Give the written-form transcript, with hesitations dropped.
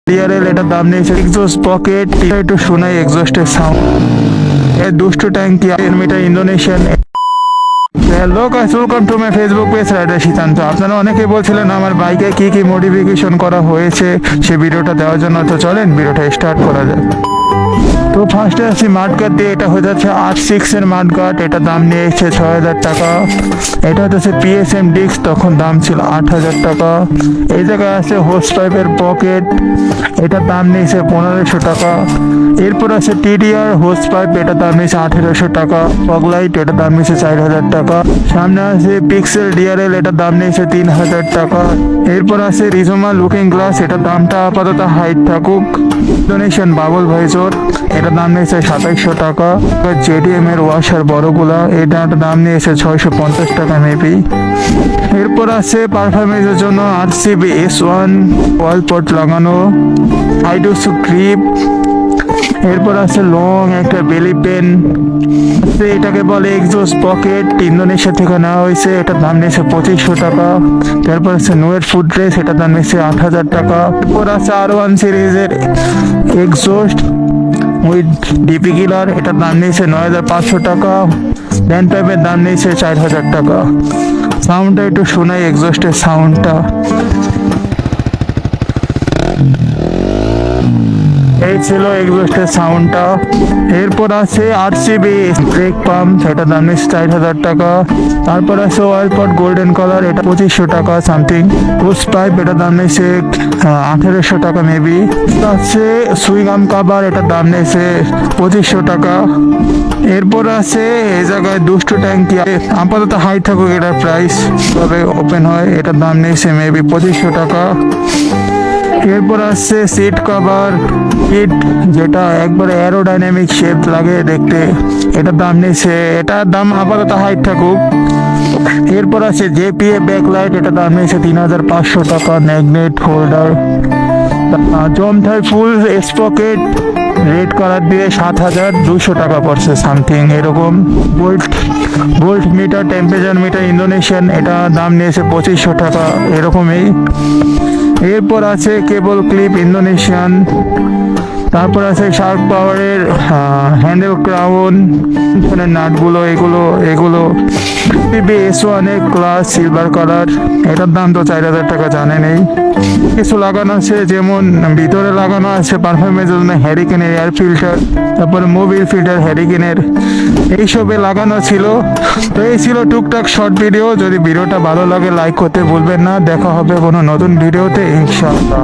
DRL এটার দাম নিয়েছে এক্সজস্ট পকেট একটু শোনাই এক্সজস্টের সাউন্ড এর দুষ্টু ট্যাঙ্কি মিটার Indonesian. Hello guys, welcome to my Facebook page rider সিদ্ধান্ত। আপনারা অনেকেই বলছিলেন আমার বাইকে কি কি মডিফিকেশন করা হয়েছে সে ভিডিওটা দেওয়ার জন্য, তো চলেন ভিডিওটা স্টার্ট করা যাক। তো ফার্স্টে আছি মাঠগাট দিয়ে, এটা হয়ে যাচ্ছে R6 এর মাঠগাট, এটা দাম নিয়েছে ৬,০০০ টাকা। এটা হচ্ছে PSM ডিস্ক, তখন দাম ছিল ৮,০০০ টাকা। এই জায়গায় আছে হোস পাইপের পকেট, এটার দাম নিয়েছে ১৫০০ টাকা। এরপর আছে TDR হোস পাইপ, এটার দাম নিয়েছে ১৮০০ টাকা। ফগলাইট, এটার দাম নিয়েছে ৪,০০০ টাকা। সামনে আছে পিক্সেল DRL, এটার দাম নিয়েছে ৩,০০০ টাকা। এরপর আছে রিজোমা লুকিং গ্লাস, এটার দামটা আপাতত হাইট থাকুক। ইন্দোনেশিয়ান বাবল ভাইজর, এটার দাম নিয়েছে ২৭০০ টাকা। JDM এর ওয়াশার বড়গুলা, এটার দাম নিয়েছে ৬৫০ টাকা মেবি। এরপর আছে পারফরমেন্সের জন্য RCB S1 ওয়ালপট লাগানো হাইডোসু গ্রিপ। এরপর আছে লং একটা বেলি পেন, এটাকে বলে এক্সজস্ট পকেট, ইন্দোনেশিয়া থেকে নেওয়া হয়েছে, এটার দাম নিয়েছে ২৫০০ টাকা। তারপর আছে নোয়ের ফুড রেস, এটার দাম নিয়েছে ৮,০০০ টাকা। এরপর আছে R1 সিরিজের এক্সজস্ট উইথ ডিপি কিলার, এটার দাম নিয়েছে ৯,৫০০ টাকা। ব্যান্ড পাইপের দাম নিয়েছে ৪,০০০ টাকা। সাউন্ডটা একটু শোনাই এক্সজস্টের সাউন্ডটা। এই ছিল এক্সজস্টের সাউন্ডটা। এরপর আছে RCB ব্রেক পাম্প, এটার দাম নিচ্ছে ৪,০০০ টাকা। তারপর আছে ওয়ালপট গোল্ডেন কালার, এটা ২৫০০ টাকা সামথিং। হোস পাইপ, এটার দাম নিচ্ছে ১৮০০ টাকা মেবি। আছে সুইংআম কাভার, এটার দাম নিয়েছে ২৫০০ টাকা। এরপর আছে এই জায়গায় দুষ্টু ট্যাঙ্কি, আপাতত হাই থাকুক এটার প্রাইস, তবে ওপেন হয়, এটার দাম নিয়েছে মেবি ২৫০০ টাকা। এরপর আসছে সিট কভার কিট, যেটা একবারে অ্যারোডাইনামিক শেপ লাগে দেখতে, এটার দাম নিয়েছে, এটার দাম আপাতত হাইট থাকুক। এরপর আছে JPA ব্যাকলাইট, এটার দাম নিয়েছে ৩,৫০০ টাকা। ম্যাগনেট হোল্ডার জমথাই ফুল স্পকেট রেড কালার দিয়ে ৭,২০০ টাকা পড়ছে সামথিং এরকম। Volt metre temperature metre Indonesian, এটা দাম নিয়েছে ২৫০০ টাকা এরকমই। এরপর আছে কেবল ক্লিপ ইন্দোনেশিয়ান। তারপর আছে শার্ক পাওয়ারের হ্যান্ডেল ক্রাউন নাটগুলো, এগুলো S1 এর ক্লাস সিলভার কালার, এটার দাম তো ৪,০০০ টাকা জানেন। এই কিছু লাগানো আছে, যেমন ভিতরে লাগানো আছে পারফরমেন্সের জন্য হ্যারিকেনের এয়ার ফিল্টার, তারপরে মোবিল ফিল্টার হ্যারিকেনের, এইসবে লাগানো ছিল। তো এই ছিল টুকটাক শর্ট ভিডিও। যদি ভিডিওটা ভালো লাগে লাইক করতে ভুলবেন না। দেখা হবে কোনো নতুন ভিডিওতে ইনশাআল্লাহ।